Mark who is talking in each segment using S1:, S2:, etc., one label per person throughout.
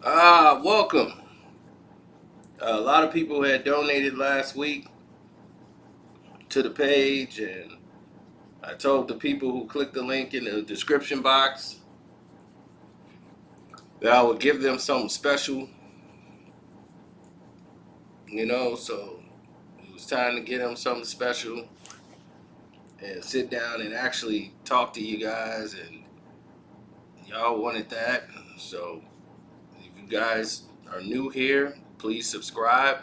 S1: Welcome. A lot of people had donated last week to the page, and I told the people who clicked the link in the description box that I would give them something special, so it was time to give them something special and sit down and actually talk to you guys, and y'all wanted that. So if you guys are new here, please subscribe.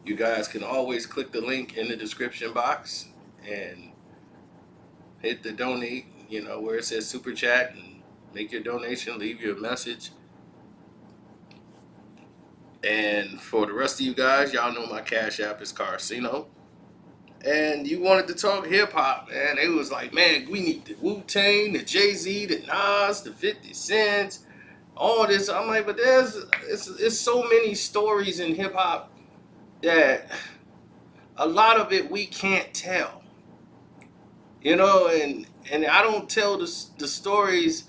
S1: You guys can always click the link in the description box and hit the donate, where it says super chat, and make your donation, leave your message. And for the rest of you guys, y'all know my Cash App is Carcino. And you wanted to talk hip hop, man. It was like, man, we need the Wu Tang, the Jay Z, the Nas, the 50 Cents, all this. I'm like, but it's so many stories in hip hop that a lot of it we can't tell, and I don't tell the stories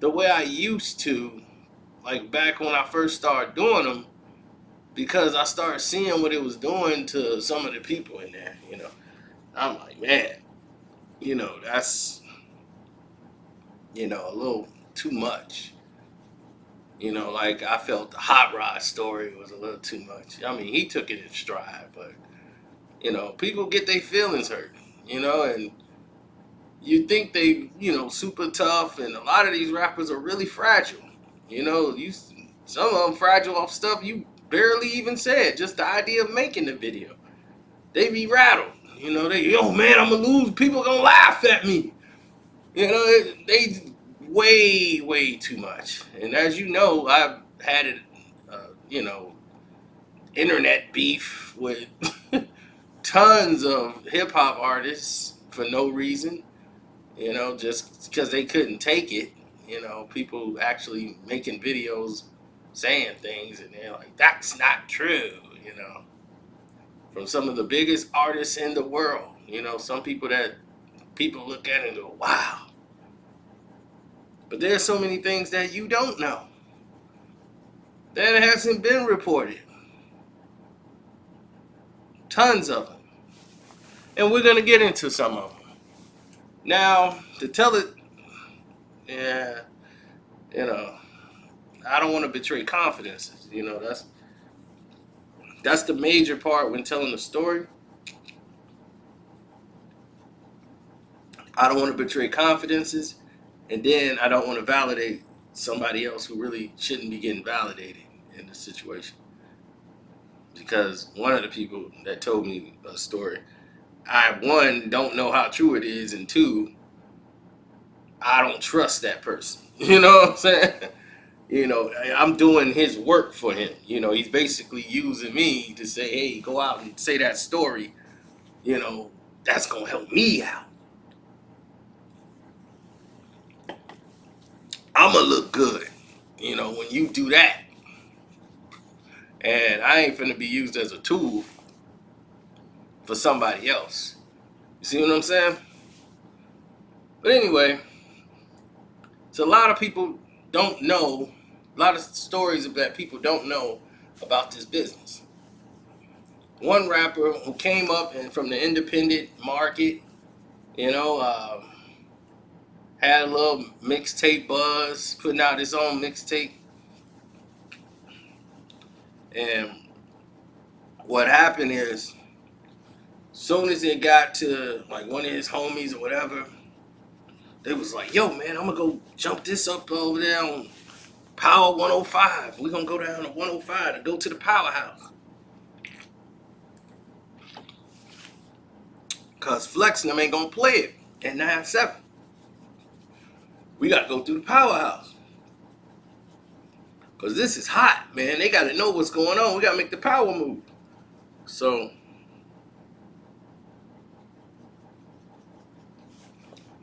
S1: the way I used to, like back when I first started doing them, because I started seeing what it was doing to some of the people in there. I'm like, man, that's a little too much. Like I felt the Hot Rod story was a little too much. I mean, he took it in stride, but people get their feelings hurt. And you think they, super tough, and a lot of these rappers are really fragile. You some of them fragile off stuff you barely even said. Just the idea of making the video, they be rattled. Yo man, I'm gonna lose. People gonna laugh at me. They way too much. And as you know, I've had it, you know, internet beef with tons of hip hop artists for no reason. Just because they couldn't take it. People actually making videos saying things, and they're like, that's not true, from some of the biggest artists in the world. Some people that people look at and go, wow. But there's so many things that you don't know that hasn't been reported. Tons of them. And we're going to get into some of them. Now, to tell it, yeah, you know, I don't want to betray confidences. That's the major part when telling a story. I don't want to betray confidences, and then I don't want to validate somebody else who really shouldn't be getting validated in the situation. Because one of the people that told me a story, I, one, don't know how true it is, and two, I don't trust that person. You know what I'm saying? I'm doing his work for him. He's basically using me to say, hey, go out and say that story. That's going to help me out. I'm going to look good, when you do that. And I ain't finna be used as a tool for somebody else. You see what I'm saying? But anyway, so a lot of people don't know, a lot of stories that people don't know about this business. One rapper who came up and from the independent market, you know, uh, had a little mixtape buzz, putting out his own mixtape. And what happened is, soon as it got to like one of his homies or whatever, they was like, yo man, I'm gonna go jump this up over there on Power 105. We're gonna go down to 105 to go to the powerhouse. Cause Flex and them ain't gonna play it at 9-7. We gotta go through the powerhouse. Cause this is hot, man. They gotta know what's going on. We gotta make the power move. So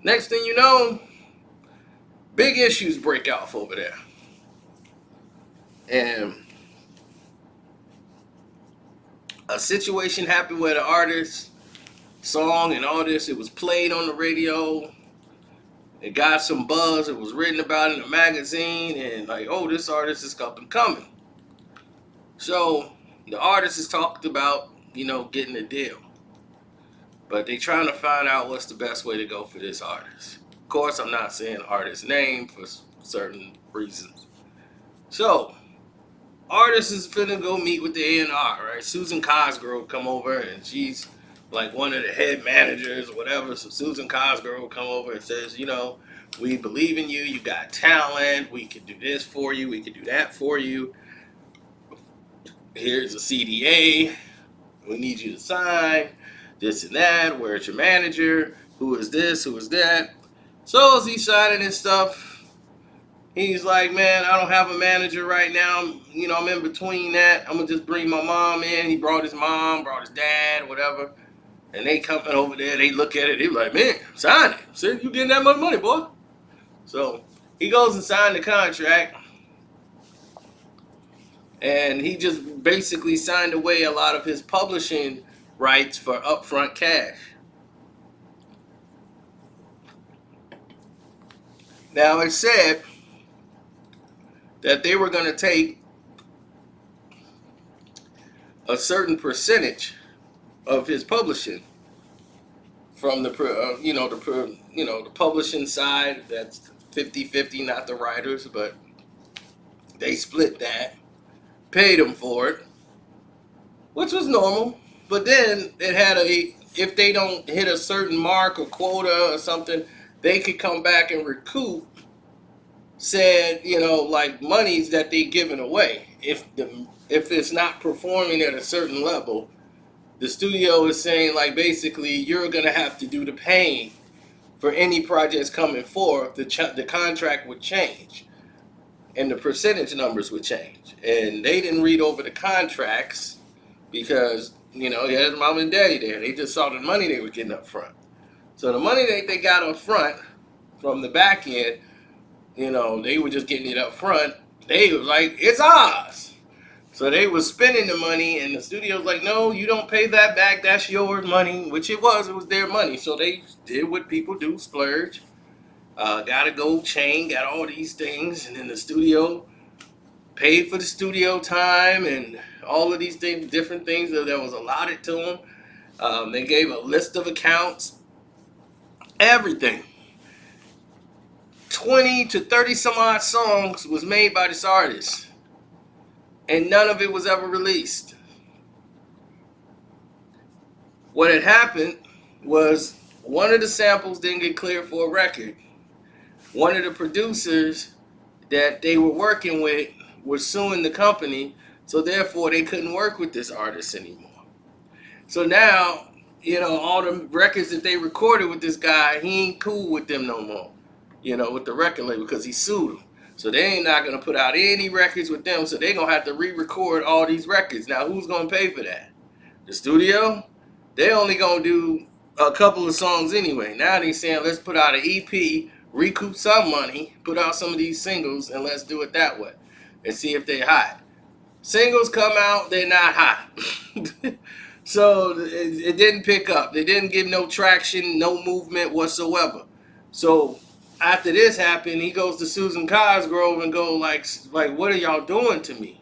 S1: next thing you know, big issues break off over there. And a situation happened where the artist song and all this, it was played on the radio. It got some buzz. It was written about in a magazine, and like, oh, this artist is up and coming. So the artist is talked about, getting a deal, but they trying to find out what's the best way to go for this artist. Of course, I'm not saying artist's name for certain reasons. So artist is finna go meet with the A&R, right? Susan Cosgrove come over, and she's like one of the head managers or whatever. So Susan Cosgrove come over and says, we believe in you. You got talent. We can do this for you. We can do that for you. Here's a CDA. We need you to sign this and that. Where's your manager? Who is this? Who is that? So as he's signing his stuff, he's like, man, I don't have a manager right now. I'm in between that. I'm going to just bring my mom in. He brought his mom, brought his dad, whatever. And they coming over there. They look at it. They like, man, sign it. Said, you getting that much money, boy. So he goes and signed the contract. And he just basically signed away a lot of his publishing rights for upfront cash. Now it said that they were going to take a certain percentage of his publishing from the the publishing side. That's 50-50, not the writers, but they split that, paid him for it, which was normal. But then it had if they don't hit a certain mark or quota or something, they could come back and recoup said, like monies that they given away. If it's not performing at a certain level, the studio is saying, like, basically you're gonna have to do the paying for any projects coming forth. The contract would change, and the percentage numbers would change. And they didn't read over the contracts because he had his mom and daddy there. They just saw the money they were getting up front. So the money that they got up front from the back end, they were just getting it up front. They was like, it's ours. So they was spending the money, and the studio was like, no, you don't pay that back. That's your money, which it was. It was their money. So they did what people do, splurge. Got a gold chain, got all these things, and then the studio paid for the studio time and all of these things, different things that was allotted to them. They gave a list of accounts, everything. 20 to 30 some odd songs was made by this artist, and none of it was ever released. What had happened was one of the samples didn't get cleared for a record. One of the producers that they were working with was suing the company, so therefore they couldn't work with this artist anymore. So now, all the records that they recorded with this guy, he ain't cool with them no more, with the record label, because he sued them. So they ain't not going to put out any records with them, so they're going to have to re-record all these records. Now, who's going to pay for that? The studio? They only going to do a couple of songs anyway. Now they saying, let's put out an EP, recoup some money, put out some of these singles, and let's do it that way and see if they're hot. Singles come out, they're not hot. So it didn't pick up. They didn't get no traction, no movement whatsoever. So after this happened, he goes to Susan Cosgrove and go like, what are y'all doing to me?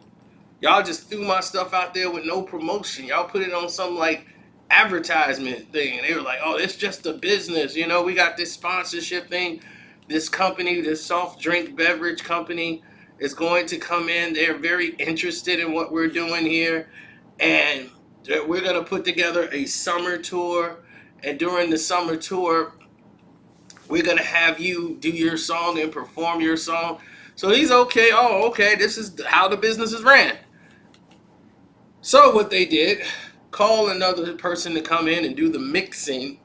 S1: Y'all just threw my stuff out there with no promotion. Y'all put it on some like advertisement thing. And they were like, oh, it's just a business. We got this sponsorship thing. This company, this soft drink beverage company is going to come in. They're very interested in what we're doing here. And we're going to put together a summer tour. And during the summer tour, we're going to have you do your song and perform your song. So he's okay. Oh, okay. This is how the business is ran. So what they did, call another person to come in and do the mixing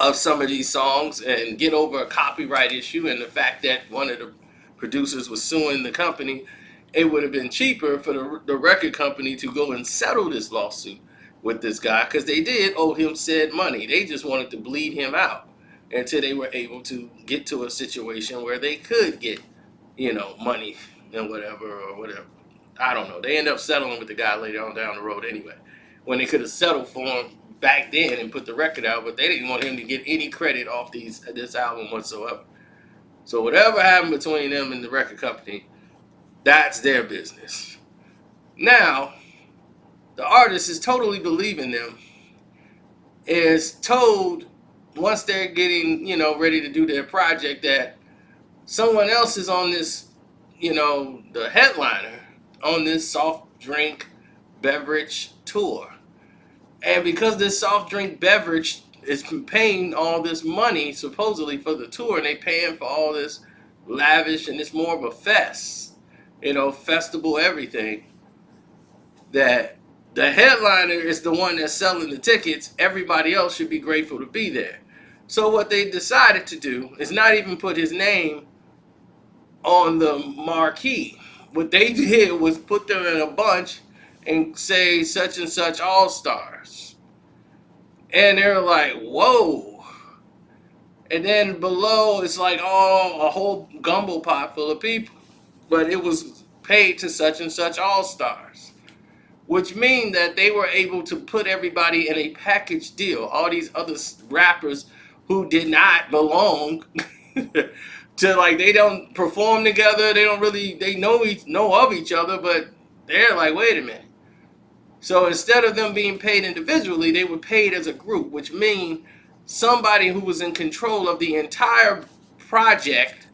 S1: of some of these songs and get over a copyright issue and the fact that one of the producers was suing the company. It would have been cheaper for the record company to go and settle this lawsuit with this guy, because they did owe him said money. They just wanted to bleed him out until they were able to get to a situation where they could get, money and whatever. I don't know. They end up settling with the guy later on down the road anyway, when they could have settled for him back then and put the record out, but they didn't want him to get any credit off this album whatsoever. So whatever happened between them and the record company, that's their business. Now, the artist is totally believing them, is told once they're getting, ready to do their project that someone else is on this, the headliner on this soft drink beverage tour. And because this soft drink beverage is paying all this money supposedly for the tour, and they paying for all this lavish, and it's more of a fest, festival everything, that the headliner is the one that's selling the tickets. Everybody else should be grateful to be there. So what they decided to do is not even put his name on the marquee. What they did was put them in a bunch and say such and such all-stars. And they're like, whoa. And then below it's like a whole gumbo pot full of people. But it was paid to such and such all-stars. Which means that they were able to put everybody in a package deal. All these other rappers who did not belong to, like, they don't perform together. They don't really, they know of each other, but they're like, wait a minute. So instead of them being paid individually, they were paid as a group, which means somebody who was in control of the entire project,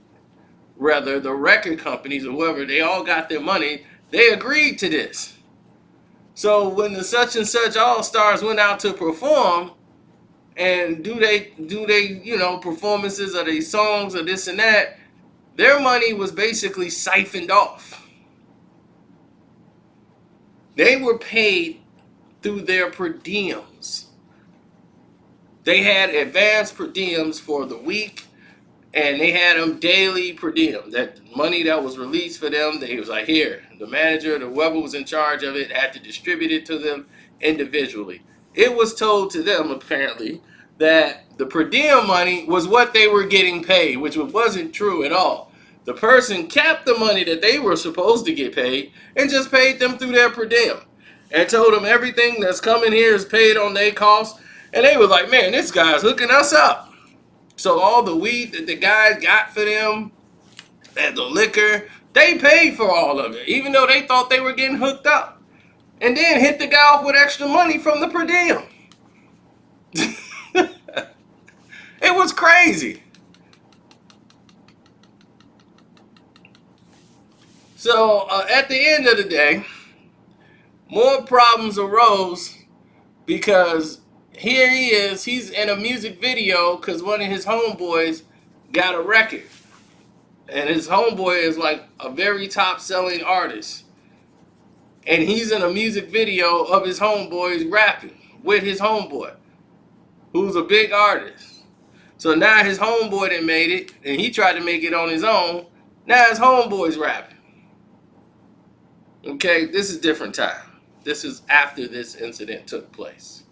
S1: rather the record companies or whoever, they all got their money. They agreed to this. So when the such and such all-stars went out to perform and do they performances of these songs or this and that, their money was basically siphoned off. They were paid through their per diems. They had advanced per diems for the week, and they had them daily per diem. That money that was released for them, they was like, here, the manager, whoever was in charge of it, had to distribute it to them individually. It was told to them, apparently, that the per diem money was what they were getting paid, which wasn't true at all. The person kept the money that they were supposed to get paid and just paid them through their per diem. And told them everything that's coming here is paid on their cost. And they was like, man, this guy's hooking us up. So all the weed that the guys got for them and the liquor, they paid for all of it, even though they thought they were getting hooked up. And then hit the guy off with extra money from the per diem. It was crazy. So at the end of the day, more problems arose because here he is, he's in a music video because one of his homeboys got a record. And his homeboy is like a very top selling artist. And he's in a music video of his homeboys rapping with his homeboy, who's a big artist. So now his homeboy done made it, and he tried to make it on his own. Now his homeboy's rapping. Okay, this is different time. This is after this incident took place.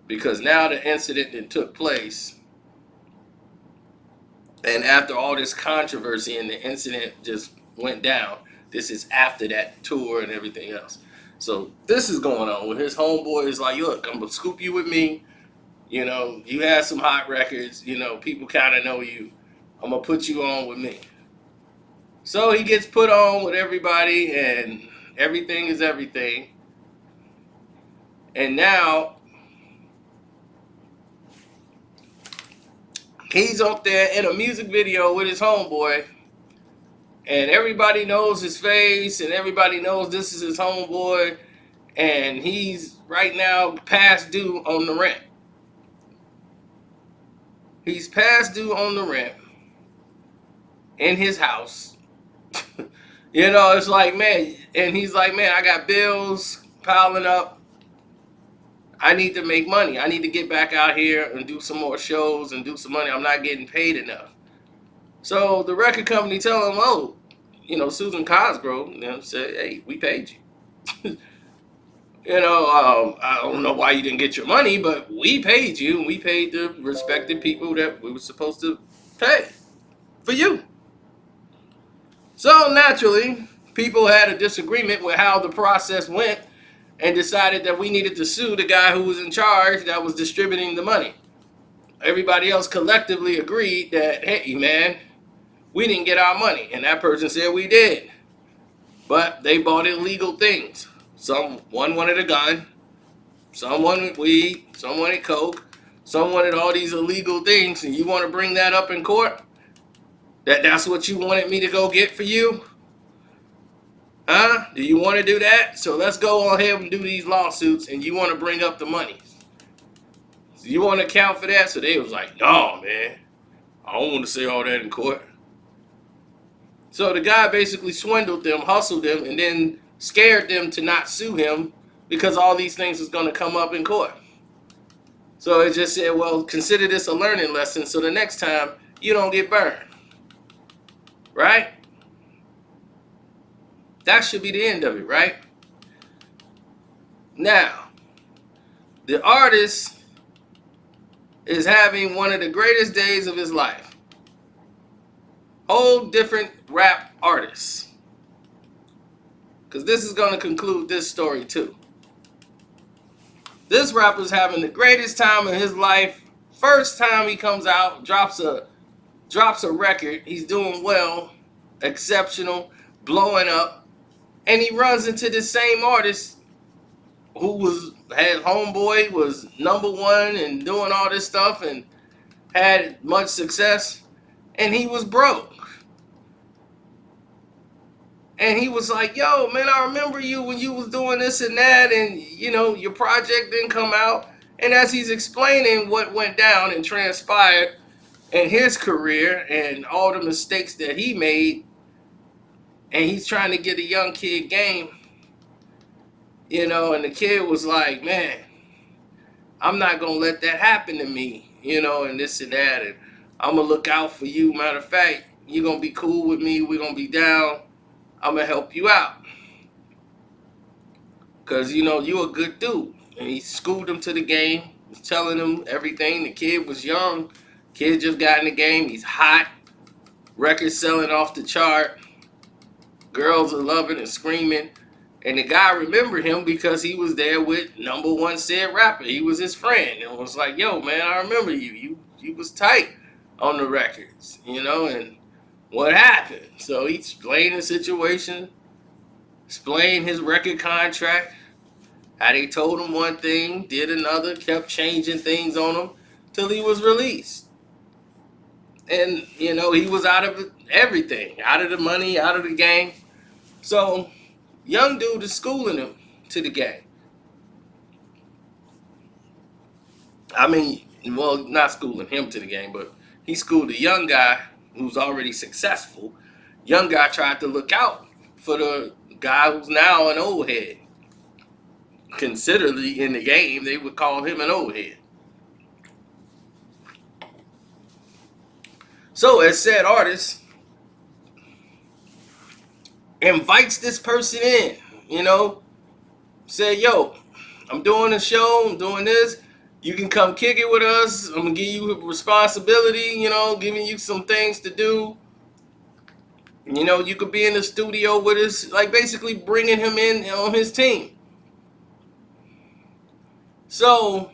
S1: Because now the incident that took place, and after all this controversy and the incident just went down, this is after that tour and everything else. So this is going on where his homeboy is like, look, I'm going to scoop you with me. You had some hot records. People kind of know you. I'm going to put you on with me. So he gets put on with everybody, and everything is everything. And now he's up there in a music video with his homeboy, and everybody knows his face, and everybody knows this is his homeboy, and he's right now past due on the rent. He's past due on the rent in his house. It's like, man, and he's like, man, I got bills piling up. I need to make money. I need to get back out here and do some more shows and do some money. I'm not getting paid enough. So the record company tell him, oh, Susan Cosgrove, said, hey, we paid you. I don't know why you didn't get your money, but we paid you, and we paid the respected people that we were supposed to pay for you. So naturally, people had a disagreement with how the process went, and decided that we needed to sue the guy who was in charge that was distributing the money. Everybody else collectively agreed that, hey, man, we didn't get our money. And that person said we did. But they bought illegal things. One wanted a gun, some wanted weed, some wanted coke, some wanted all these illegal things, and you want to bring that up in court? That's what you wanted me to go get for you? Huh? Do you want to do that? So let's go ahead and do these lawsuits, and you want to bring up the money. So you want to account for that? So they was like, no, man, I don't want to say all that in court. So the guy basically swindled them, hustled them, and then scared them to not sue him because all these things was going to come up in court. So it just said, well, consider this a learning lesson so the next time you don't get burned. Right? That should be the end of it, right? Now, the artist is having one of the greatest days of his life. Whole different rap artists. Because this is going to conclude this story too. This rapper's having the greatest time of his life. First time he comes out, drops a record. He's doing well, exceptional, blowing up. And he runs into the same artist who had homeboy, was #1 and doing all this stuff and had much success. And he was broke. And he was like, yo, man, I remember you when you was doing this and that, and, you know, your project didn't come out. And as he's explaining what went down and transpired in his career and all the mistakes that he made, and he's trying to get a young kid game, you know, and the kid was like, man, I'm not going to let that happen to me, you know, and this and that, and I'm going to look out for you. Matter of fact, you're going to be cool with me. We're going to be down. I'm going to help you out. Because, you know, you're a good dude. And he schooled him to the game. He's telling him everything. The kid was young. Kid just got in the game. He's hot. Records selling off the chart. Girls are loving and screaming. And the guy remembered him because he was there with #1 said rapper. He was his friend. And was like, yo, man, I remember you. You was tight on the records, you know, and what happened? So he explained the situation, explained his record contract, how they told him one thing, did another, kept changing things on him till he was released. And, you know, he was out of everything, out of the money, out of the game. So, young dude is schooling him to the game. I mean, well, not schooling him to the game, but he schooled a young guy who's already successful. Young guy tried to look out for the guy who's now an old head. Considerably in the game, they would call him an old head. So, as said artist invites this person in, you know, say, yo, I'm doing a show, I'm doing this. You can come kick it with us. I'm going to give you a responsibility, you know, giving you some things to do. You know, you could be in the studio with us, like basically bringing him in on his team. So,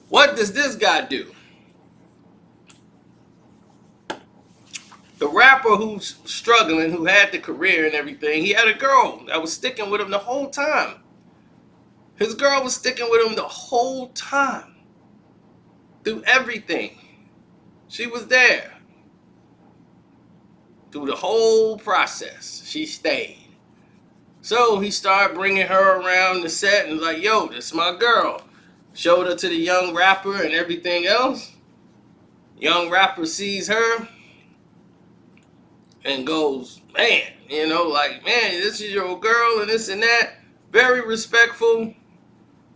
S1: what does this guy do? The rapper who's struggling, who had the career and everything, he had a girl that was sticking with him the whole time. His girl was sticking with him the whole time. Through everything. She was there. Through the whole process. She stayed. So he started bringing her around the set and like, yo, this is my girl. Showed her to the young rapper and everything else. Young rapper sees her and goes, man, you know, like, man, this is your girl and this and that. Very respectful.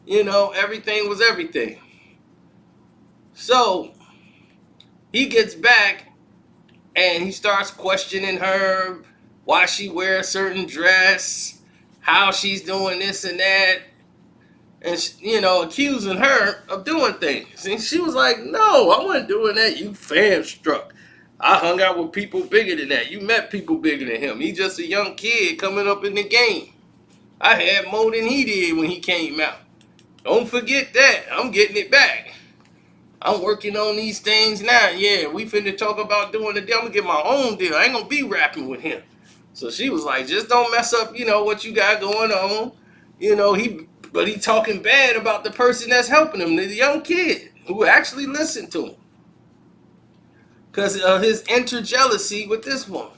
S1: You know, everything was everything. So, he gets back and he starts questioning her, why she wears a certain dress, how she's doing this and that, and, you know, accusing her of doing things. And she was like, no, I wasn't doing that. You fan struck. I hung out with people bigger than that. You met people bigger than him. He's just a young kid coming up in the game. I had more than he did when he came out. Don't forget that. I'm getting it back. I'm working on these things now. Yeah, we finna talk about doing the deal. I'm gonna get my own deal. I ain't gonna be rapping with him. So she was like, just don't mess up, what you got going on. But he talking bad about the person that's helping him, the young kid who actually listened to him. Because of his interjealousy with this woman.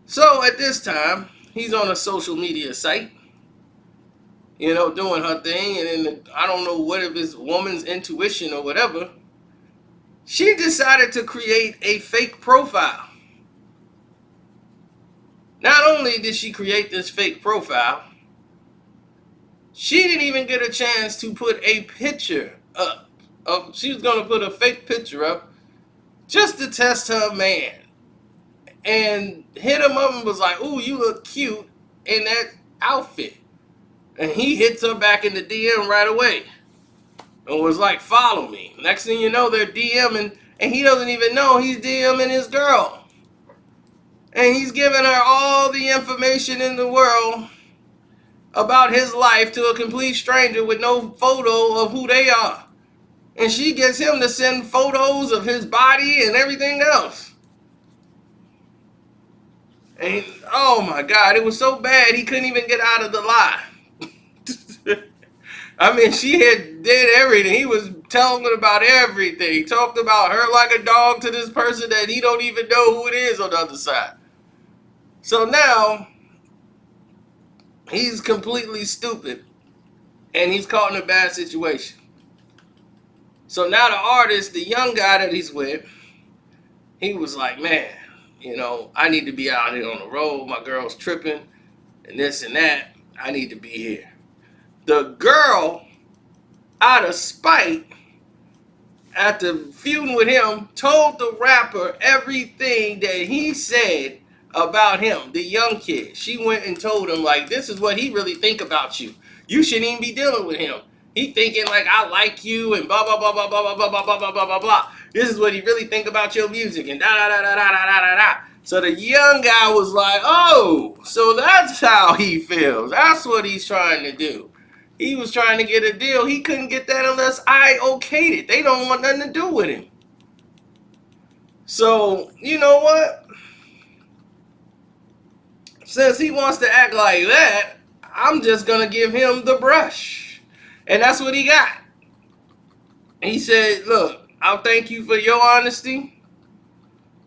S1: So at this time, he's on a social media site, doing her thing. And then I don't know what if it's woman's intuition or whatever. She decided to create a fake profile. Not only did she create this fake profile, she didn't even get a chance to put a picture up. She was going to put a fake picture up just to test her man. And hit him up and was like, ooh, you look cute in that outfit. And he hits her back in the DM right away. And was like, follow me. Next thing you know, they're DMing. And he doesn't even know he's DMing his girl. And he's giving her all the information in the world about his life to a complete stranger with no photo of who they are. And she gets him to send photos of his body and everything else. And oh my God, it was so bad he couldn't even get out of the lie. I mean, she had did everything. He was telling her about everything. He talked about her like a dog to this person that he don't even know who it is on the other side. So now he's completely stupid and he's caught in a bad situation. So now the artist, the young guy that he's with, he was like, man, I need to be out here on the road. My girl's tripping and this and that. I need to be here. The girl, out of spite, after feuding with him, told the rapper everything that he said about him, the young kid. She went and told him, like, this is what he really think about you. You shouldn't even be dealing with him. He thinking like I like you and blah blah blah blah blah blah blah blah blah blah blah blah. This is what he really think about your music and da da da da da da da da. So the young guy was like, oh, so that's how he feels. That's what he's trying to do. He was trying to get a deal. He couldn't get that unless I okayed it. They don't want nothing to do with him. So, you know what? Since he wants to act like that, I'm just going to give him the brush. And that's what he got. He said, look, I'll thank you for your honesty,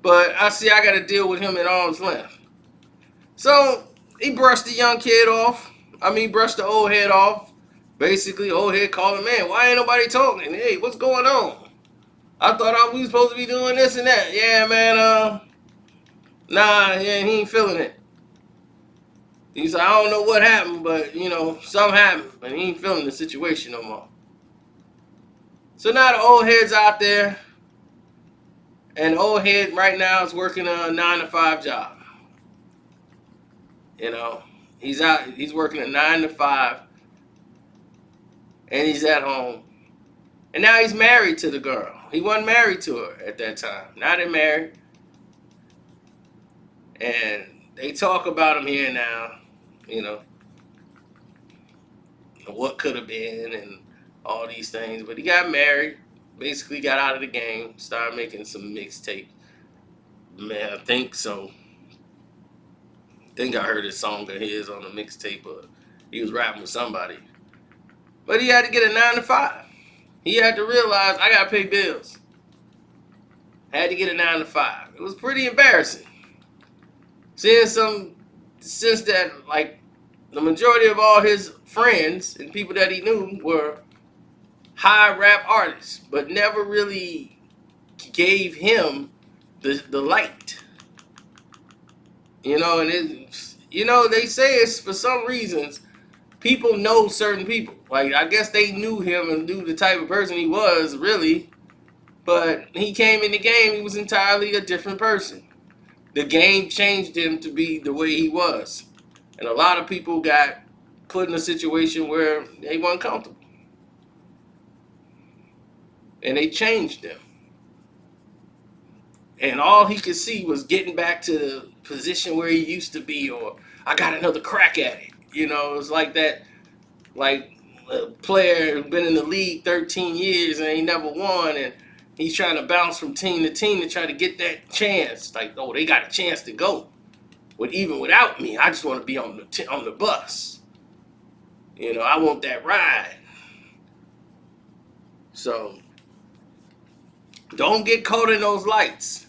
S1: but I see I got to deal with him at arm's length. So he brushed the young kid off. Brushed the old head off. Basically, old head called him, man, why ain't nobody talking? Hey, what's going on? I thought we was supposed to be doing this and that. Yeah, man, yeah, he ain't feeling it. He said, I don't know what happened, but, something happened. But he ain't feeling the situation no more. So now the old head's out there. And the old head right now is working a 9-to-5 job. He's working a 9-to-5. And he's at home. And now he's married to the girl. He wasn't married to her at that time. Now they're married. And they talk about him here now. What could have been and all these things. But he got married. Basically got out of the game. Started making some mixtape. Man, I think so. I think I heard a song of his on the mixtape. But he was rapping with somebody. But he had to get a 9-to-5. He had to realize, I got to pay bills. Had to get a 9-to-5. It was pretty embarrassing. Since that, like, the majority of all his friends and people that he knew were high rap artists, but never really gave him the light. And they say it's for some reasons, people know certain people. Like, I guess they knew him and knew the type of person he was, really. But he came in the game, he was entirely a different person. The game changed him to be the way he was. And a lot of people got put in a situation where they weren't comfortable. And they changed him. And all he could see was getting back to the position where he used to be, or I got another crack at it. You know, it's like that, like a player who's been in the league 13 years and ain't never won, and he's trying to bounce from team to team to try to get that chance. Like, oh, they got a chance to go. Even without me, I just want to be on the bus. You know, I want that ride. So don't get caught in those lights.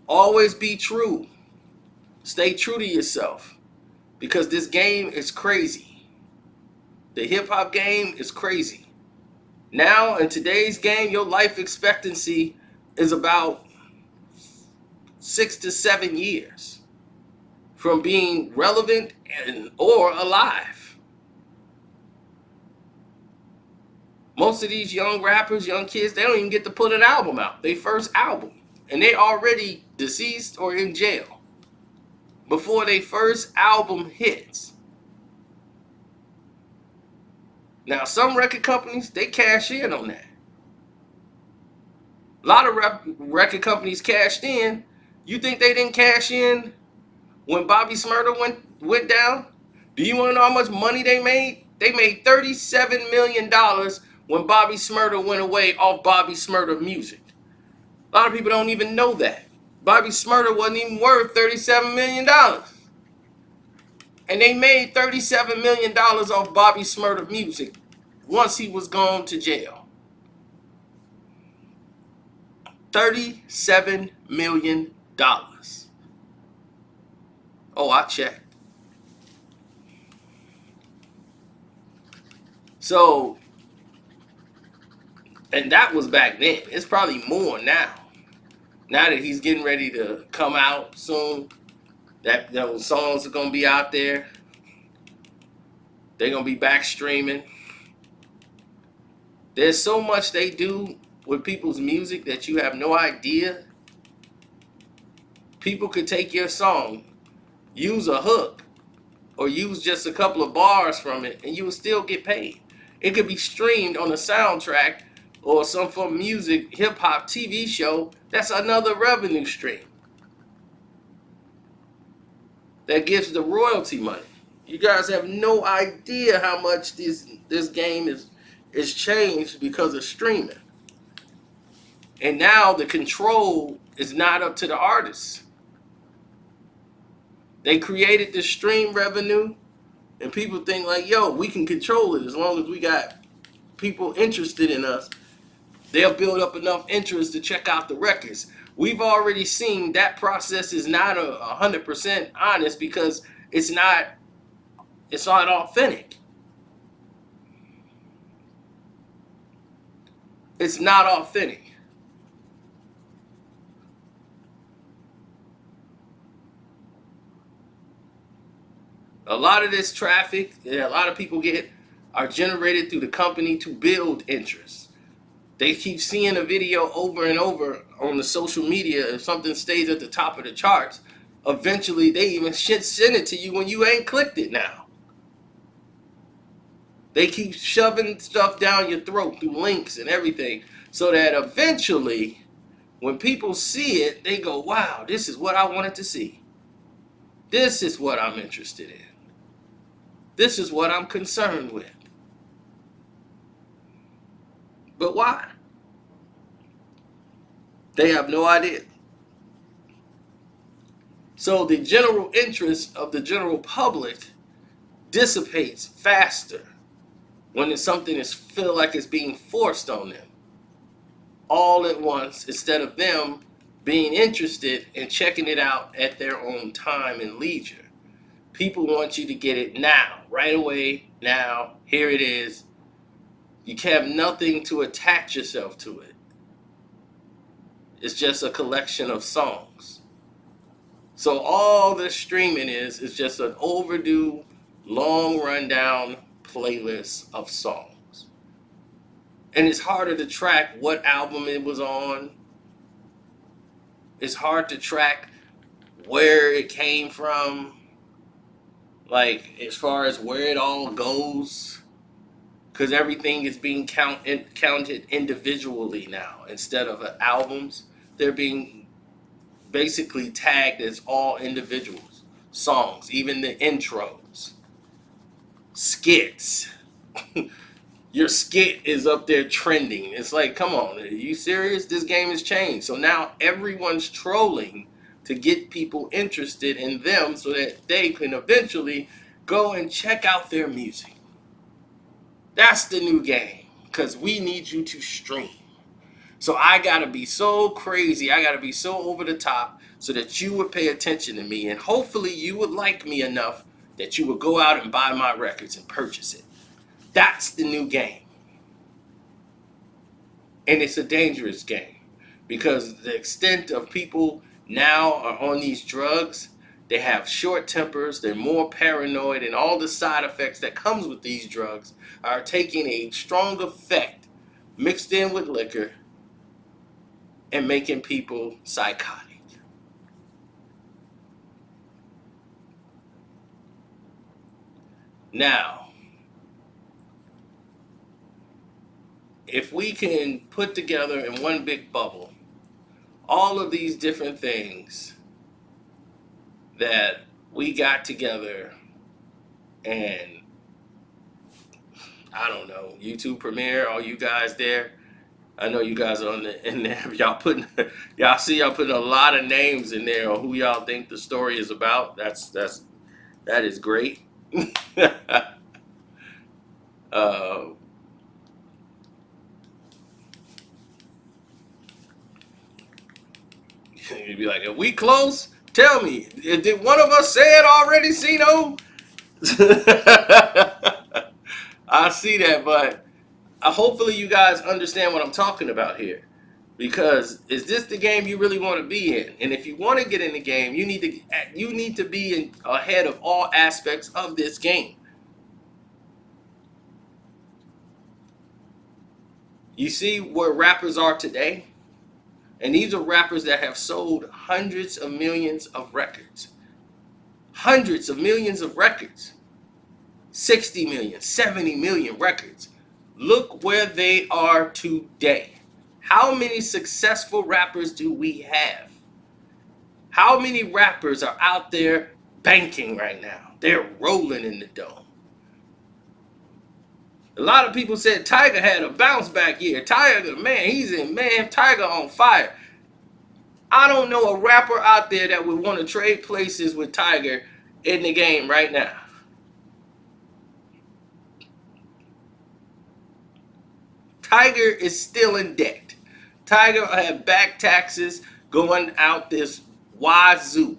S1: Always be true. Stay true to yourself. Because this game is crazy. The hip hop game is crazy. Now, in today's game, your life expectancy is about 6 to 7 years from being relevant or alive. Most of these young rappers, young kids, they don't even get to put an album out. Their first album. And they already deceased or in jail before their first album hits. Now, some record companies, they cash in on that. A lot of record companies cashed in. You think they didn't cash in when Bobby Shmurda went down? Do you want to know how much money they made? They made $37 million when Bobby Shmurda went away off Bobby Shmurda music. A lot of people don't even know that. Bobby Shmurda wasn't even worth $37 million. And they made $37 million off Bobby Shmurda music once he was gone to jail. $37 million. Oh, I checked. So, and that was back then. It's probably more now. Now that he's getting ready to come out soon, that those songs are gonna be out there. They're gonna be back streaming. There's so much they do with people's music that you have no idea. People could take your song, use a hook, or use just a couple of bars from it, and you will still get paid. It could be streamed on a soundtrack or some form of music, hip hop TV show. That's another revenue stream that gives the royalty money. You guys have no idea how much this game is changed because of streaming. And now the control is not up to the artists. They created the stream revenue, and people think like, yo, we can control it as long as we got people interested in us. They'll build up enough interest to check out the records. We've already seen that process is not 100% honest because it's not authentic. It's not authentic. A lot of this traffic that a lot of people get are generated through the company to build interest. They keep seeing a video over and over on the social media. If something stays at the top of the charts, eventually they even send it to you when you ain't clicked it now. They keep shoving stuff down your throat through links and everything so that eventually when people see it, they go, wow, this is what I wanted to see. This is what I'm interested in. This is what I'm concerned with. But why? They have no idea. So the general interest of the general public dissipates faster when it's something that feel like it's being forced on them all at once instead of them being interested and checking it out at their own time and leisure. People want you to get it now, right away, now, here it is. You have nothing to attach yourself to it. It's just a collection of songs. So all this streaming is just an overdue, long rundown playlist of songs. And it's harder to track what album it was on. It's hard to track where it came from. Like, as far as where it all goes. Because everything is being counted individually now. Instead of albums, they're being basically tagged as all individuals. Songs, even the intros. skits. Your skit is up there trending. It's like, come on, are you serious? This game has changed. So now everyone's trolling to get people interested in them so that they can eventually go and check out their music. That's the new game, because we need you to stream. So I gotta be so crazy, I gotta be so over the top so that you would pay attention to me, and hopefully you would like me enough that you would go out and buy my records and purchase it. That's the new game. And it's a dangerous game, because the extent of people now are on these drugs, they have short tempers, they're more paranoid, and all the side effects that comes with these drugs are taking a strong effect mixed in with liquor and making people psychotic. Now, if we can put together in one big bubble all of these different things that we got together, and I don't know, YouTube premiere, all you guys there, I know you guys are on the in there. Y'all putting a lot of names in there on who y'all think the story is about. That is great. uh, you'd be like, "Are we close? Tell me, did one of us say it already, Sino?" I see that, but hopefully you guys understand what I'm talking about here. Because is this the game you really want to be in? And if you want to get in the game, you need to be ahead of all aspects of this game. You see where rappers are today? And these are rappers that have sold hundreds of millions of records. Hundreds of millions of records. 60 million, 70 million records. Look where they are today. How many successful rappers do we have? How many rappers are out there banking right now? They're rolling in the dome. A lot of people said Tiger had a bounce back year. Tiger, Tiger on fire. I don't know a rapper out there that would want to trade places with Tiger in the game right now. Tiger is still in debt. Tiger had back taxes going out this wazoo.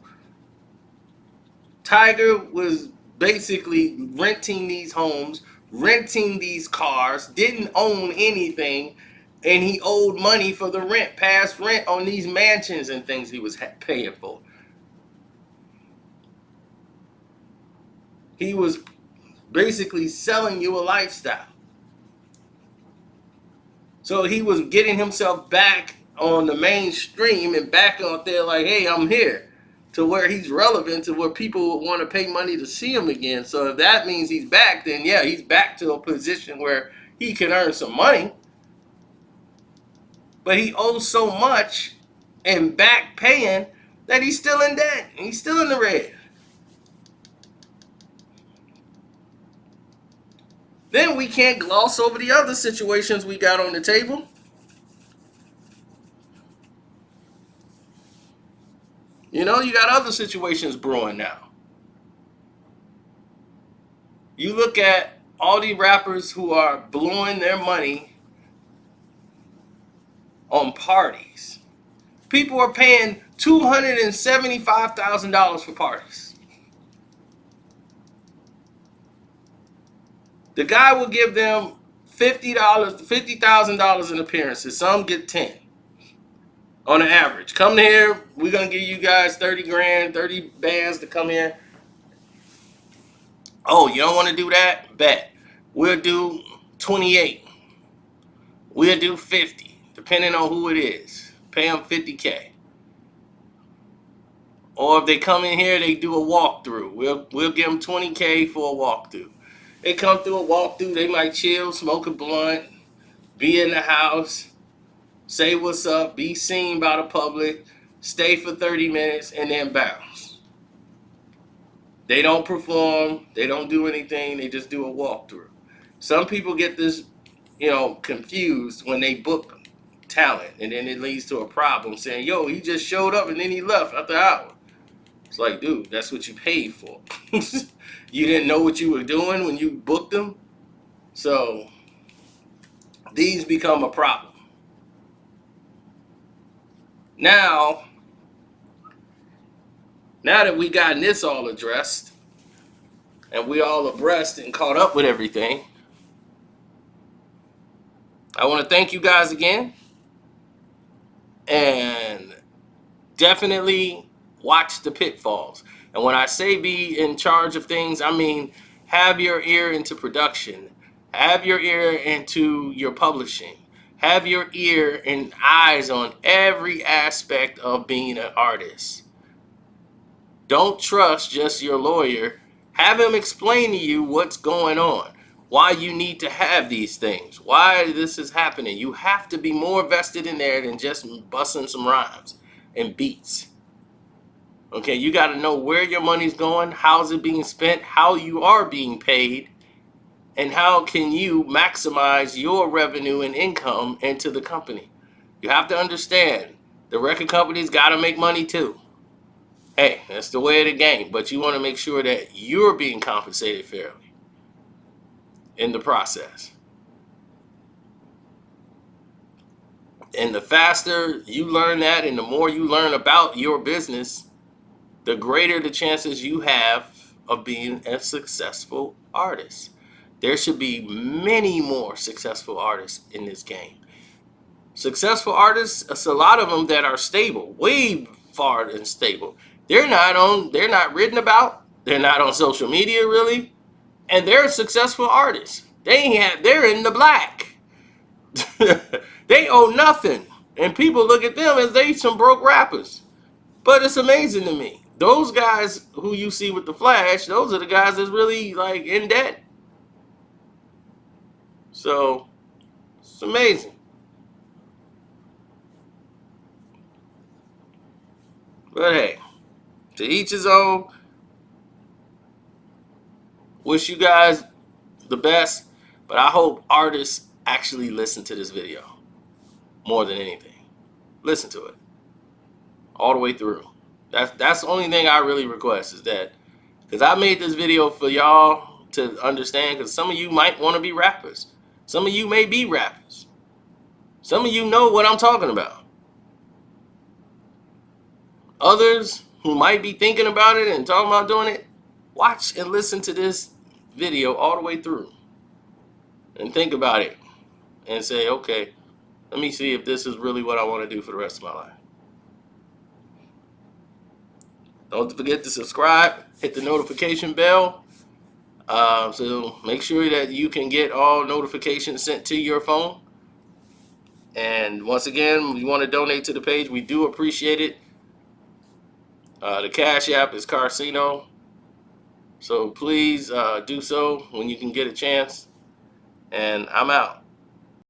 S1: Tiger was basically renting these homes, renting these cars, didn't own anything, and he owed money for the rent, past rent on these mansions and things he was paying for. He was basically selling you a lifestyle. So he was getting himself back on the mainstream and back out there like, hey, I'm here, to where he's relevant, to where people would want to pay money to see him again. So if that means he's back, then yeah, he's back to a position where he can earn some money. But he owes so much and back paying that he's still in debt. And he's still in the red. Then we can't gloss over the other situations we got on the table. You know, you got other situations brewing now. You look at all these rappers who are blowing their money on parties. People are paying $275,000 for parties. The guy will give them $50,000 in appearances. Some get 10 on an average. Come here, we're gonna give you guys 30 grand, 30 bands to come here. Oh, you don't want to do that? Bet. We'll do 28. We'll do 50, depending on who it is. Pay them 50K. Or if they come in here, they do a walkthrough. We'll give them 20K for a walkthrough. They come through a walkthrough, they might chill, smoke a blunt, be in the house, say what's up, be seen by the public, stay for 30 minutes, and then bounce. They don't perform. They don't do anything. They just do a walkthrough. Some people get this, confused when they book talent, and then it leads to a problem saying, "Yo, he just showed up and then he left after an hour." It's like, dude, that's what you paid for. You didn't know what you were doing when you booked them, so these become a problem. Now that we gotten this all addressed and we all abreast and caught up with everything, I want to thank you guys again, and definitely watch the pitfalls. And when I say be in charge of things, I mean have your ear into production, have your ear into your publishing, have your ear and eyes on every aspect of being an artist. Don't trust just your lawyer. Have him explain to you what's going on, why you need to have these things, why this is happening. You have to be more vested in there than just busting some rhymes and beats. Okay, you got to know where your money's going, how's it being spent, how you are being paid, and how can you maximize your revenue and income into the company. You have to understand the record companies got to make money too. Hey, that's the way of the game, but you want to make sure that you're being compensated fairly in the process. And the faster you learn that and the more you learn about your business, the greater the chances you have of being a successful artist. There should be many more successful artists in this game. Successful artists, it's a lot of them that are stable, way far than stable. They're not written about. They're not on social media really, and they're successful artists. They're in the black. They owe nothing, and people look at them as they some broke rappers. But it's amazing to me. Those guys who you see with the flash, those are the guys that's really like in debt. So it's amazing. But hey, to each his own. Wish you guys the best, but I hope artists actually listen to this video more than anything. Listen to it all the way through. That's the only thing I really request is that, because I made this video for y'all to understand, because some of you might want to be rappers. Some of you may be rappers. Some of you know what I'm talking about. Others who might be thinking about it and talking about doing it, watch and listen to this video all the way through and think about it and say, okay, let me see if this is really what I want to do for the rest of my life. Don't forget to subscribe, hit the notification bell, so make sure that you can get all notifications sent to your phone. And once again, if you want to donate to the page, we do appreciate it. The Cash App is Carcino, so please do so when you can get a chance. And I'm out.